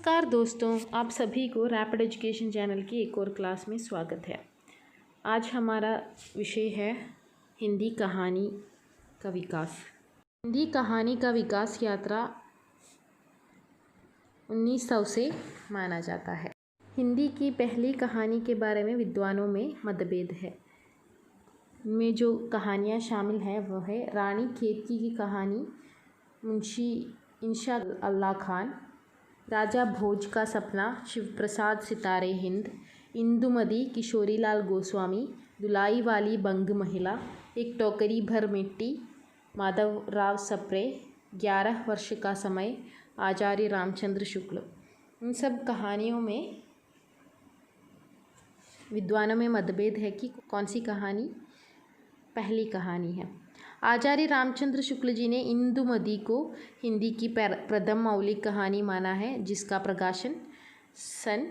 नमस्कार दोस्तों, आप सभी को रैपिड एजुकेशन चैनल की एक और क्लास में स्वागत है। आज हमारा विषय है हिंदी कहानी का विकास। हिंदी कहानी का विकास यात्रा 1900 से माना जाता है। हिंदी की पहली कहानी के बारे में विद्वानों में मतभेद है। इनमें जो कहानियाँ शामिल हैं वो है रानी केतकी की कहानी, मुंशी इंशा अल्लाह खान, राजा भोज का सपना, शिव प्रसाद सितारे हिंद, इंदुमती किशोरीलाल गोस्वामी, दुलाई वाली बंग महिला, एक टोकरी भर मिट्टी, माधवराव सप्रे, 11 वर्ष का समय, आचार्य रामचंद्र शुक्ल। इन सब कहानियों में विद्वानों में मतभेद है कि कौन सी कहानी पहली कहानी है। आचार्य रामचंद्र शुक्ल जी ने इंदुमती को हिंदी की प्रथम मौलिक कहानी माना है, जिसका प्रकाशन सन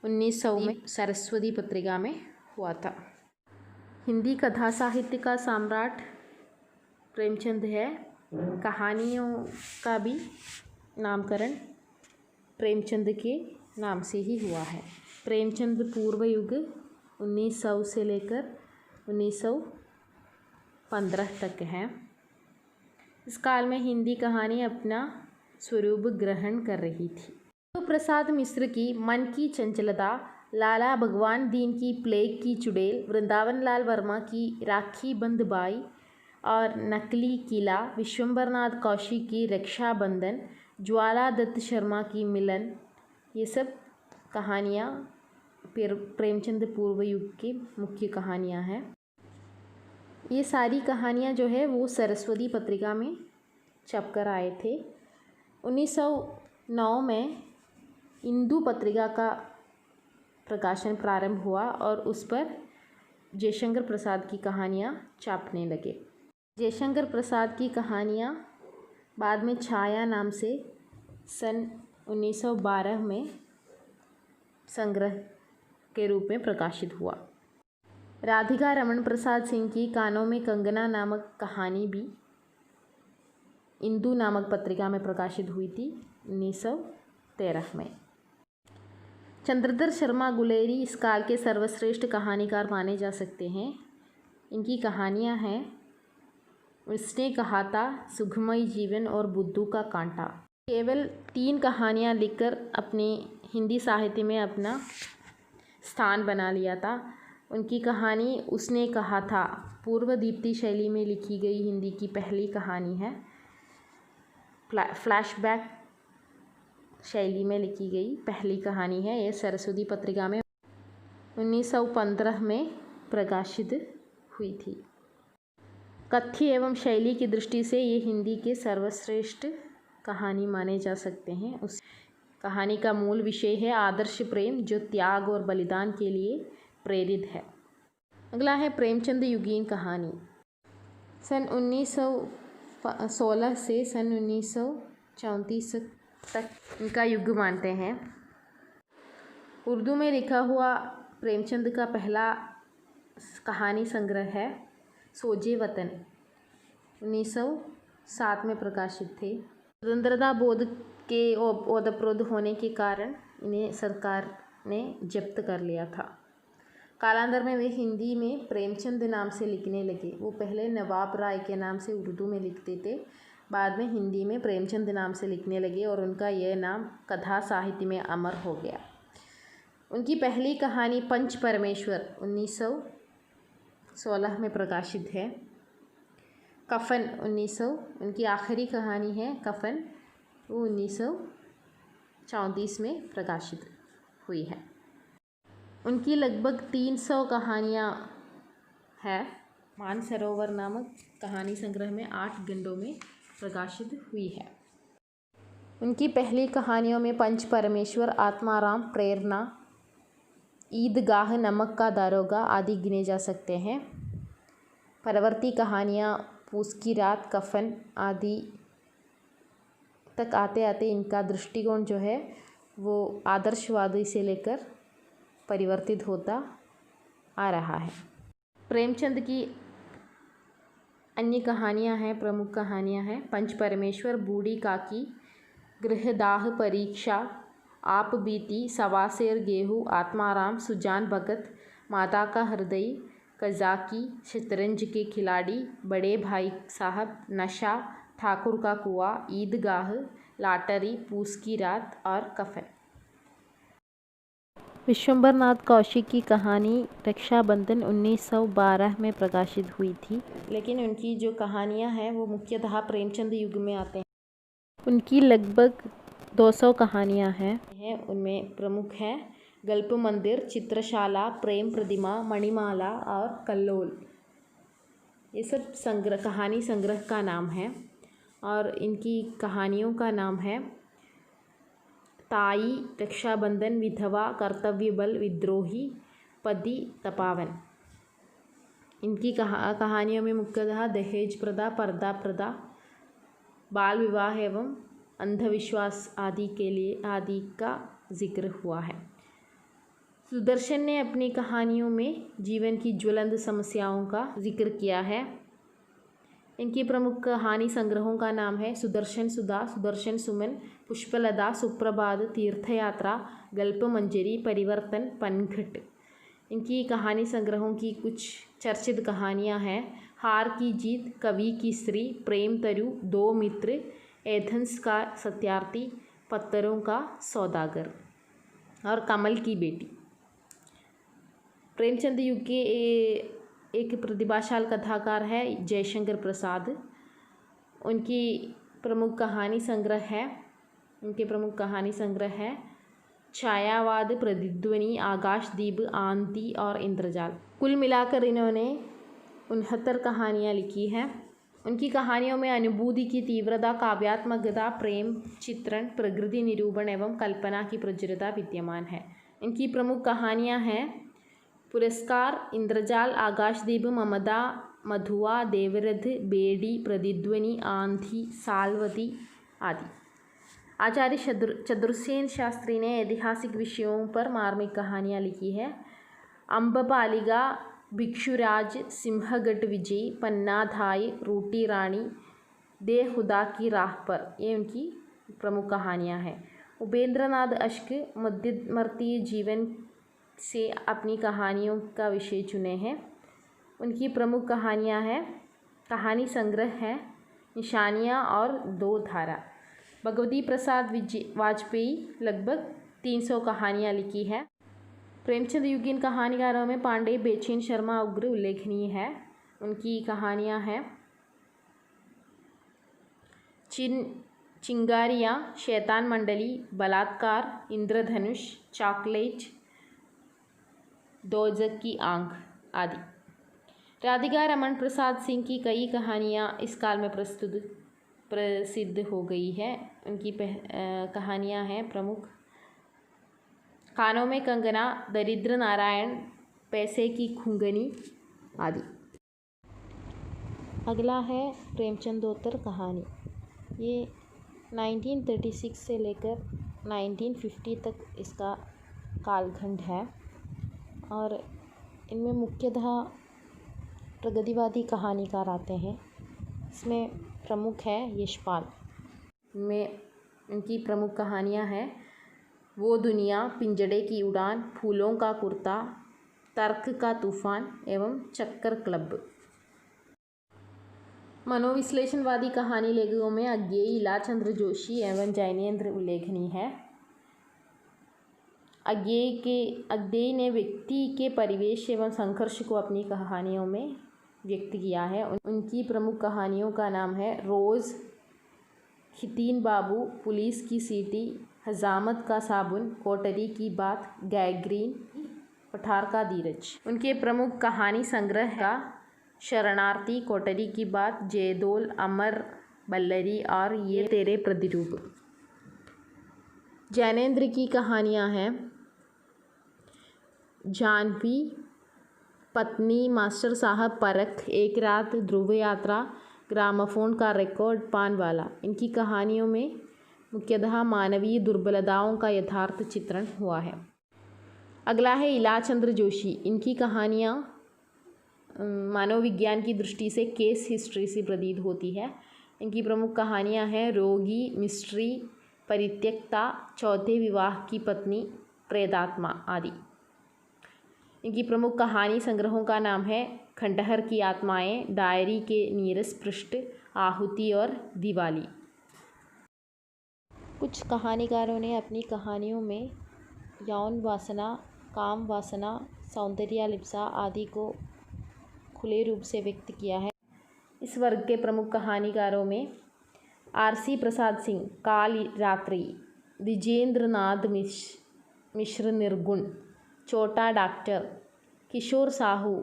1900 में सरस्वती पत्रिका में हुआ था। हिंदी कथा साहित्य का सम्राट प्रेमचंद है। कहानियों का भी नामकरण प्रेमचंद के नाम से ही हुआ है। प्रेमचंद पूर्व युग 1900 से लेकर 1915 तक है। इस काल में हिंदी कहानी अपना स्वरूप ग्रहण कर रही थी। तो प्रसाद मिश्र की मन की चंचलता, लाला भगवान दीन की प्लेग की चुड़ैल, वृंदावन लाल वर्मा की राखी बंद बाई और नकली किला, विश्वंभरनाथ कौशिक की रक्षाबंधन, ज्वाला दत्त शर्मा की मिलन, ये सब कहानियाँ प्रेमचंद पूर्व युग की मुख्य कहानियाँ हैं। ये सारी कहानियाँ जो है वो सरस्वती पत्रिका में छपकर आए थे। 1909 में इंदु पत्रिका का प्रकाशन प्रारंभ हुआ और उस पर जयशंकर प्रसाद की कहानियाँ छापने लगे। जयशंकर प्रसाद की कहानियाँ बाद में छाया नाम से सन 1912 में संग्रह के रूप में प्रकाशित हुआ। राधिका रमन प्रसाद सिंह की कानों में कंगना नामक कहानी भी इंदु नामक पत्रिका में प्रकाशित हुई थी 1913 में। चंद्रधर शर्मा गुलेरी इस काल के सर्वश्रेष्ठ कहानीकार माने जा सकते हैं। इनकी कहानियाँ हैं उसने कहा था, सुखमय जीवन और बुद्धू का कांटा। केवल 3 कहानियाँ लिखकर अपने हिंदी साहित्य में अपना स्थान बना लिया था। उनकी कहानी उसने कहा था पूर्व दीप्ति शैली में लिखी गई हिंदी की पहली कहानी है। फ्लैशबैक शैली में लिखी गई पहली कहानी है। यह सरस्वती पत्रिका में 1915 में प्रकाशित हुई थी। कथ्य एवं शैली की दृष्टि से ये हिंदी के सर्वश्रेष्ठ कहानी माने जा सकते हैं। उस कहानी का मूल विषय है आदर्श प्रेम, जो त्याग और बलिदान के लिए प्रेरित है। अगला है प्रेमचंद युगीन कहानी। सन 1916 से सन 1934 तक इनका युग मानते हैं। उर्दू में लिखा हुआ प्रेमचंद का पहला कहानी संग्रह है सोजे वतन, 1907 में प्रकाशित थे। स्वतंत्रता बोध के ओतप्रोत होने के कारण इन्हें सरकार ने जब्त कर लिया था। कालांतर में वे हिंदी में प्रेमचंद नाम से लिखने लगे। वो पहले नवाब राय के नाम से उर्दू में लिखते थे, बाद में हिंदी में प्रेमचंद नाम से लिखने लगे और उनका यह नाम कथा साहित्य में अमर हो गया। उनकी पहली कहानी पंच परमेश्वर 1916 में प्रकाशित है। कफन 1900 उनकी आखिरी कहानी है। कफन वो 1934 में प्रकाशित हुई है। उनकी लगभग 300 कहानियाँ हैं। मानसरोवर नामक कहानी संग्रह में 8 खंडों में प्रकाशित हुई है। उनकी पहली कहानियों में पंच परमेश्वर, आत्माराम, प्रेरणा, ईदगाह, नमक का दारोगा आदि गिने जा सकते हैं। परवर्ती कहानियाँ पूस की रात, कफन आदि तक आते आते इनका दृष्टिकोण जो है वो आदर्शवादी से लेकर परिवर्तित होता आ रहा है। प्रेमचंद की अन्य कहानियाँ हैं, प्रमुख कहानियाँ हैं पंच परमेश्वर, बूढ़ी काकी, गृहदाह परीक्षा, आप बीती, सवा सेर गेहूँ, आत्माराम, सुजान भगत, माता का हृदय, कज़ाकी, शतरंज के खिलाड़ी, बड़े भाई साहब, नशा, ठाकुर का कुआं, ईदगाह, लॉटरी, पूस की रात और कफन। विश्वंभर नाथ कौशिक की कहानी रक्षाबंधन 1912 में प्रकाशित हुई थी, लेकिन उनकी जो कहानियाँ हैं वो मुख्यतः प्रेमचंद युग में आते हैं। उनकी लगभग 200 कहानियाँ हैं। उनमें प्रमुख हैं गल्प मंदिर, चित्रशाला, प्रेम प्रतिमा, मणिमाला और कल्लोल। ये सब कहानी संग्रह का नाम है और इनकी कहानियों का नाम है ताई, रक्षाबंधन, विधवा, कर्तव्य बल, विद्रोही, पति, तपावन। इनकी कहानियों में मुख्यतः दहेज प्रथा, पर्दा प्रथा, बाल विवाह एवं अंधविश्वास आदि का जिक्र हुआ है। सुदर्शन ने अपनी कहानियों में जीवन की ज्वलंत समस्याओं का जिक्र किया है। इनकी प्रमुख कहानी संग्रहों का नाम है सुदर्शन सुधा, सुदर्शन सुमन, पुष्पलता, सुप्रभात, तीर्थयात्रा, गल्प मंजरी, परिवर्तन, पनघट। इनकी कहानी संग्रहों की कुछ चर्चित कहानियां हैं हार की जीत, कवि की स्त्री, प्रेम तरु, दो मित्र, एथेंस का सत्यार्थी, पत्थरों का सौदागर और कमल की बेटी। प्रेमचंद युग के एक प्रतिभाशाली कथाकार है जयशंकर प्रसाद। उनकी प्रमुख कहानी संग्रह है छायावाद, प्रतिध्वनि, आकाशदीप, आंधी और इंद्रजाल। कुल मिलाकर इन्होंने 69 कहानियाँ लिखी हैं। उनकी कहानियों में अनुभूति की तीव्रता, काव्यात्मकता, प्रेम चित्रण, प्रकृति निरूपण एवं कल्पना की प्रचुरता विद्यमान है। इनकी प्रमुख कहानियाँ हैं पुरस्कार, इंद्रजाल, आकाशदीप, ममता, मधुआ, देवरथ, बेड़ी, प्रतिध्वनि, आंधी, साल्वती आदि। आचार्य चतुरसेन शास्त्री ने ऐतिहासिक विषयों पर मार्मिक कहानियाँ लिखी है। अम्बपालिका, भिक्षुराज, सिंहगढ़ विजय, पन्नाधाय, रोटी रानी, दे खुदा की राह पर, ये उनकी प्रमुख कहानियाँ हैं। उपेंद्रनाथ अश्क मध्यवर्ती जीवन से अपनी कहानियों का विषय चुने हैं। उनकी प्रमुख कहानियाँ हैं कहानी संग्रह है निशानियाँ और दो धारा। भगवती प्रसाद वाजपेयी लगभग 300 कहानियाँ लिखी है। प्रेमचंद युग इन कहानीकारों में पांडे, बेचैन, शर्मा, उग्र उल्लेखनीय है। उनकी कहानियाँ हैं चिंगारियाँ, शैतान मंडली, बलात्कार, इंद्रधनुष, चॉकलेट, दोजक की आंख आदि। राधिका रमन प्रसाद सिंह की कई कहानियाँ इस काल में प्रसिद्ध हो गई है। उनकी कहानियाँ हैं प्रमुख कानों में कंगना, दरिद्र नारायण, पैसे की खुंगनी आदि। अगला है प्रेमचंदोत्तर कहानी। ये 1936 से लेकर 1950 तक इसका कालखंड है और इनमें मुख्यतः प्रगतिवादी कहानीकार आते हैं। इसमें प्रमुख है यशपाल। इनमें इनकी प्रमुख कहानियाँ हैं वो दुनिया, पिंजड़े की उड़ान, फूलों का कुर्ता, तर्क का तूफान एवं चक्कर क्लब। मनोविश्लेषणवादी कहानी लेखकों में अज्ञेय, इलाचंद्र जोशी एवं जैनेन्द्र उल्लेखनीय है। अज्ञेय ने व्यक्ति के परिवेश एवं संघर्ष को अपनी कहानियों में व्यक्त किया है। उनकी प्रमुख कहानियों का नाम है रोज़, खितीन बाबू, पुलिस की सीटी, हजामत का साबुन, कोटरी की बात, गैंग्रीन, पठार का धीरज। उनके प्रमुख कहानी संग्रह का शरणार्थी, कोटरी की बात, जयदोल, अमर बल्लरी और ये तेरे प्रतिरूप। जैनेन्द्र की कहानियाँ हैं जानवी, पत्नी, मास्टर साहब, परख, एक रात, ध्रुव यात्रा, ग्रामोफोन का रिकॉर्ड, पान वाला। इनकी कहानियों में मुख्यतः मानवीय दुर्बलताओं का यथार्थ चित्रण हुआ है। अगला है इलाचंद्र जोशी। इनकी कहानियाँ मानव विज्ञान की दृष्टि से केस हिस्ट्री से प्रतीत होती है। इनकी प्रमुख कहानियाँ हैं रोगी, मिस्ट्री, परित्यक्ता, चौथे विवाह की पत्नी, प्रेतात्मा आदि। इनकी प्रमुख कहानी संग्रहों का नाम है खंडहर की आत्माएं, डायरी के नीरस पृष्ठ, आहुति और दिवाली। कुछ कहानीकारों ने अपनी कहानियों में यौन वासना, काम वासना, सौंदर्यालिप्सा आदि को खुले रूप से व्यक्त किया है। इस वर्ग के प्रमुख कहानीकारों में आर.सी. प्रसाद सिंह, काल रात्रि, द्विजेंद्रनाथ मिश्र, निर्गुण, छोटा डॉक्टर, किशोर साहू,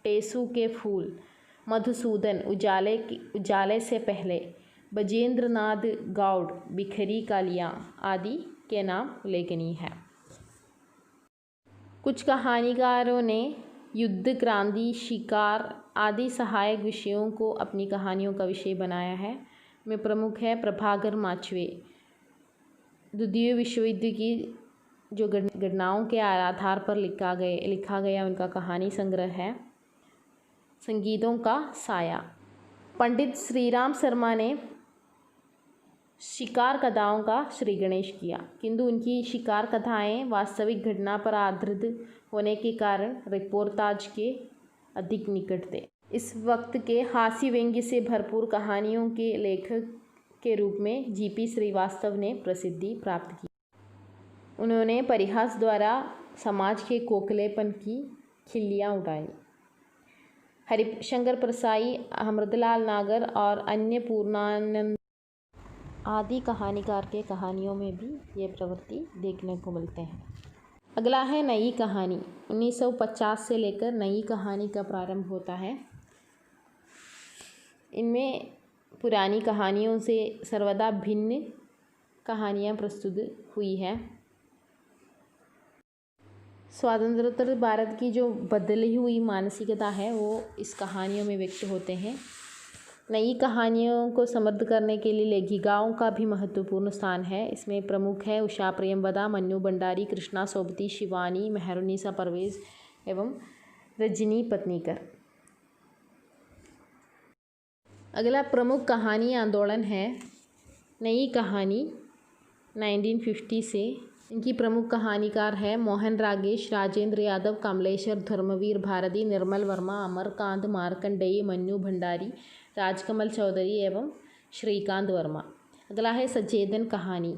टेसू के फूल, मधुसूदन, उजाले से पहले, बजेंद्रनाथ गौड़, बिखरी कालियाँ आदि के नाम उल्लेखनीय है। कुछ कहानीकारों ने युद्ध, क्रांति, शिकार आदि सहायक विषयों को अपनी कहानियों का विषय बनाया है। में प्रमुख है प्रभाकर माचवे। द्वितीय विश्व युद्ध की जो घटनाओं के आधार पर लिखा गया उनका कहानी संग्रह है संगीतों का साया। पंडित श्रीराम शर्मा ने शिकार कथाओं का श्री गणेश किया, किंतु उनकी शिकार कथाएं वास्तविक घटना पर आधारित होने के कारण रिपोर्ताज के अधिक निकट थे। इस वक्त के हास्य व्यंग्य से भरपूर कहानियों के लेखक के रूप में जी.पी. श्रीवास्तव ने प्रसिद्धि प्राप्त की। उन्होंने परिहास द्वारा समाज के खोखलेपन की खिल्लियाँ उड़ाई। हरिशंकर परसाई, अमृतलाल नागर और अन्य पूर्णानंद आदि कहानीकार के कहानियों में भी ये प्रवृत्ति देखने को मिलते हैं। अगला है नई कहानी। 1950 से लेकर नई कहानी का प्रारंभ होता है। इनमें पुरानी कहानियों से सर्वदा भिन्न कहानियाँ प्रस्तुत हुई हैं। स्वातंत्रोत्तर भारत की जो बदली हुई मानसिकता है वो इस कहानियों में व्यक्त होते हैं। नई कहानियों को समृद्ध करने के लिए लेखिकाओं का भी महत्वपूर्ण स्थान है। इसमें प्रमुख है उषा प्रेमवदा, मन्नू भंडारी, कृष्णा सोबती, शिवानी, मेहरुन्निसा परवेज एवं रजनी पत्नीकर। अगला प्रमुख कहानी आंदोलन है नई कहानी 1950 से। इनकी प्रमुख कहानीकार है मोहन रागेश, राजेंद्र यादव, कमलेश्वर, धर्मवीर भारती, निर्मल वर्मा, अमरकांत, मार्कंडेय, मन्नू भंडारी, राजकमल चौधरी एवं श्रीकांत वर्मा। अगला है सचेतन कहानी।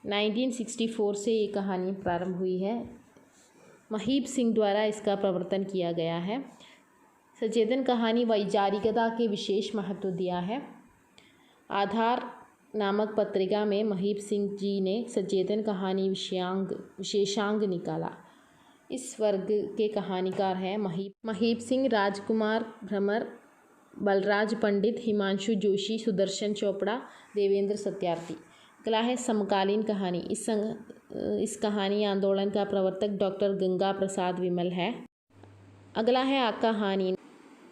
नाइनटीन 1964 से ये कहानी प्रारंभ हुई है। महीप सिंह द्वारा इसका प्रवर्तन किया गया है। सचेतन कहानी वैचारिकता के विशेष महत्व दिया है। आधार नामक पत्रिका में महीप सिंह जी ने सचेतन कहानी विशेषांग निकाला। इस वर्ग के कहानीकार हैं महीप सिंह, राजकुमार भ्रमर, बलराज पंडित, हिमांशु जोशी, सुदर्शन चोपड़ा, देवेंद्र सत्यार्थी। अगला है समकालीन कहानी। इस कहानी आंदोलन का प्रवर्तक डॉक्टर गंगा प्रसाद विमल है। अगला है कहानी।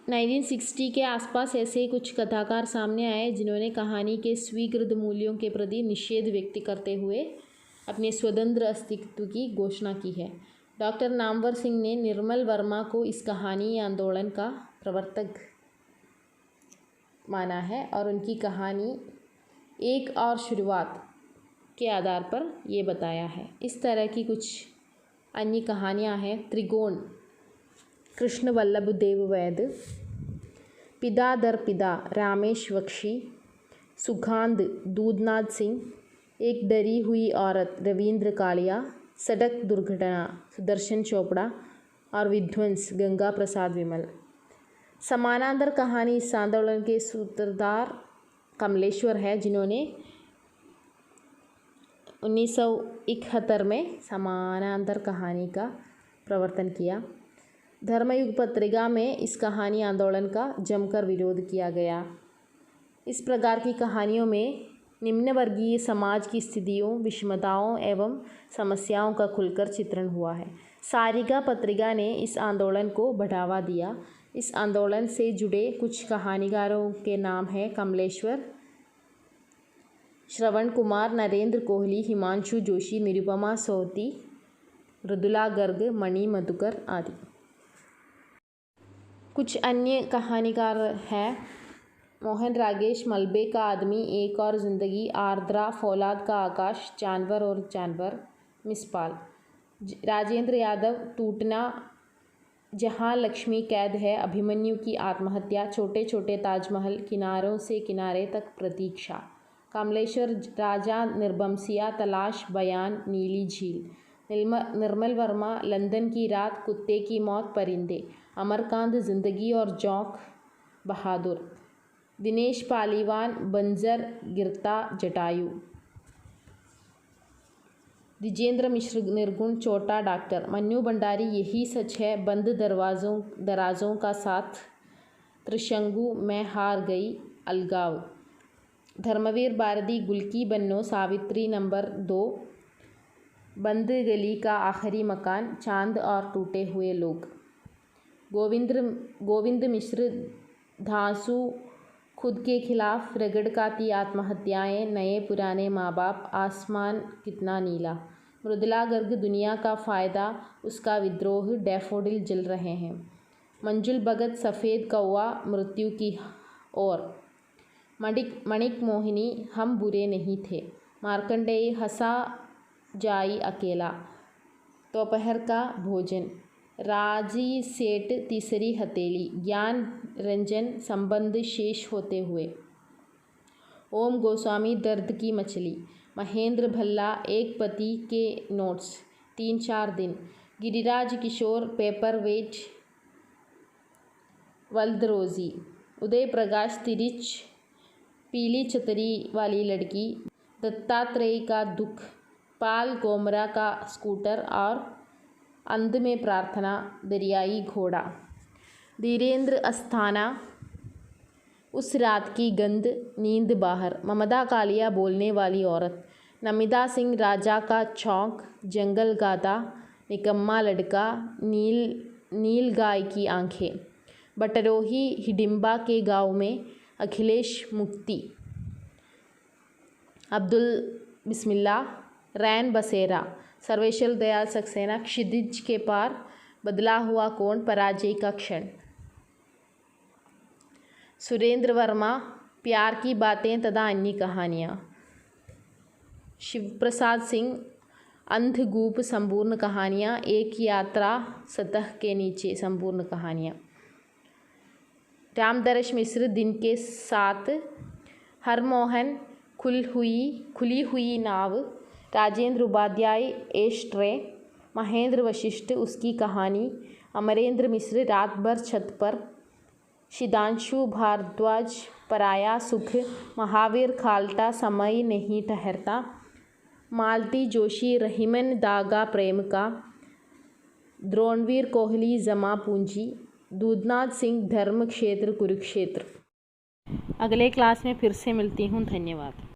1960 के आसपास ऐसे कुछ कथाकार सामने आए जिन्होंने कहानी के स्वीकृत मूल्यों के प्रति निषेध व्यक्त करते हुए अपने स्वतंत्र अस्तित्व की घोषणा की है। डॉक्टर नामवर सिंह ने निर्मल वर्मा को इस कहानी आंदोलन का प्रवर्तक माना है और उनकी कहानी एक और शुरुआत के आधार पर ये बताया है। इस तरह की कुछ अन्य कहानियाँ हैं। त्रिकोण, कृष्ण वल्लभ देव वैद, पिता दर पिता, रामेश बख्शी, सुखांद, दूधनाथ सिंह, एक डरी हुई औरत, रविंद्र कालिया, सड़क दुर्घटना, सुदर्शन चोपड़ा और विध्वंस, गंगा प्रसाद विमल। समानांतर कहानी इस आंदोलन के सूत्रधार कमलेश्वर है, जिन्होंने 1971 में समानांतर कहानी का प्रवर्तन किया। धर्मयुग पत्रिका में इस कहानी आंदोलन का जमकर विरोध किया गया। इस प्रकार की कहानियों में निम्न वर्गीय समाज की स्थितियों, विषमताओं एवं समस्याओं का खुलकर चित्रण हुआ है। सारिका पत्रिका ने इस आंदोलन को बढ़ावा दिया। इस आंदोलन से जुड़े कुछ कहानीकारों के नाम हैं कमलेश्वर, श्रवण कुमार, नरेंद्र कोहली, हिमांशु जोशी, निरुपमा सोती, मृदुला गर्ग, मणि मधुकर आदि। कुछ अन्य कहानीकार हैं मोहन रागेश मलबे का आदमी, एक और ज़िंदगी, आर्द्रा फौलाद का आकाश, जानवर और जानवर, मिसपाल। राजेंद्र यादव, टूटना जहाँ लक्ष्मी कैद है, अभिमन्यु की आत्महत्या, छोटे छोटे ताजमहल, किनारों से किनारे तक प्रतीक्षा। कमलेश्वर राजा, निर्बमसिया, तलाश, बयान, नीली झील। निर्मल वर्मा, लंदन की रात, कुत्ते की मौत, परिंदे। अमरकांत, जिंदगी और जौक बहादुर। दिनेश पालीवान, बंजर, गिरता जटायु। द्विजेंद्र मिश्र, निर्गुण, चोटा, डॉक्टर। मन्नू भंडारी, यही सच है, बंद दराजों का साथ, त्रिशंकु, मैं हार गई, अलगाव। धर्मवीर भारती, गुल की बन्नो, सावित्री नंबर 2, बंद गली का आखिरी मकान, चांद और टूटे हुए लोग। गोविंद मिश्र, धांसू, खुद के खिलाफ, रगड़ काती आत्महत्याएं, नए पुराने माँ बाप, आसमान कितना नीला। मृदुला गर्ग, दुनिया का फ़ायदा, उसका विद्रोह, डैफोडिल जल रहे हैं। मंजुल भगत, सफ़ेद कौवा, मृत्यु की ओर। मणिक मोहिनी, हम बुरे नहीं थे। मार्कंडेय, हंसा जाई अकेला। दोपहर का भोजन। राजी सेठ, तीसरी हथेली। ज्ञान रंजन, संबंध शेष होते हुए। ओम गोस्वामी, दर्द की मछली। महेंद्र भल्ला, एक पति के नोट्स, 3-4 दिन। Giriraj Kishore, paper wait, वल्दरोजी। उदय प्रकाश, तिरिच, पीली छतरी वाली लड़की, दत्तात्रेय का दुख, पाल गोमरा का स्कूटर और अंध में प्रार्थना, दरियाई घोड़ा। धीरेन्द्र अस्थाना, उस रात की गंध, नींद बाहर। ममता कालिया, बोलने वाली औरत। नमिता सिंह, राजा का चौक, जंगल गाथा, निकम्मा लड़का, नील गाय की आंखें। बटरोही, हिडिंबा के गांव में, अखिलेश मुक्ति। अब्दुल बिस्मिल्लाह, रैन बसेरा, सर्वेश्वर दयाल सक्सेना, क्षितिज के पार, बदला हुआ कोण, पराजय का क्षण। सुरेंद्र वर्मा, प्यार की बातें तथा अन्य कहानियाँ। शिवप्रसाद सिंह, अंधगूप, संपूर्ण कहानियाँ, एक यात्रा सतह के नीचे, संपूर्ण कहानियाँ। रामदर्श मिश्र, दिन के साथ। हरमोहन, खुली हुई नाव। राजेंद्र उपाध्याय, एशट्रे। महेंद्र वशिष्ठ, उसकी कहानी। अमरेंद्र मिश्र, रात भर छत पर। शिदांशु भारद्वाज, पराया सुख। महावीर खाल्टा, समय नहीं ठहरता। मालती जोशी, रहीमन दागा प्रेम का। द्रोणवीर कोहली, जमा पूंजी। दूधनाथ सिंह, धर्म क्षेत्र कुरुक्षेत्र। अगले क्लास में फिर से मिलती हूँ। धन्यवाद।